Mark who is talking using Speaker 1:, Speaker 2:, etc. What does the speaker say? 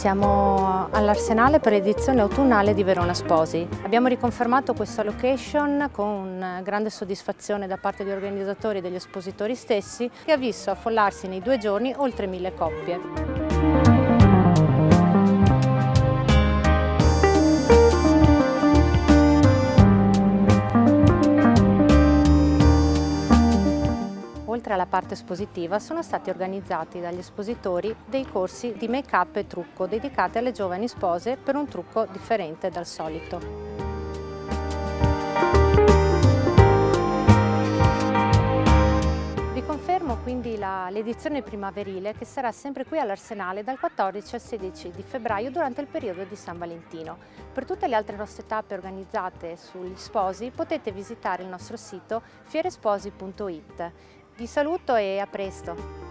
Speaker 1: Siamo all'Arsenale per l'edizione autunnale di Verona Sposi. Abbiamo riconfermato questa location con grande soddisfazione da parte degli organizzatori e degli espositori stessi, che ha visto affollarsi nei 2 giorni oltre 1000 coppie. Oltre alla parte espositiva sono stati organizzati dagli espositori dei corsi di make-up e trucco dedicati alle giovani spose per un trucco differente dal solito. Vi confermo quindi l'edizione primaverile che sarà sempre qui all'Arsenale dal 14 al 16 di febbraio durante il periodo di San Valentino. Per tutte le altre nostre tappe organizzate sugli sposi potete visitare il nostro sito fieresposi.it. Vi saluto e a presto!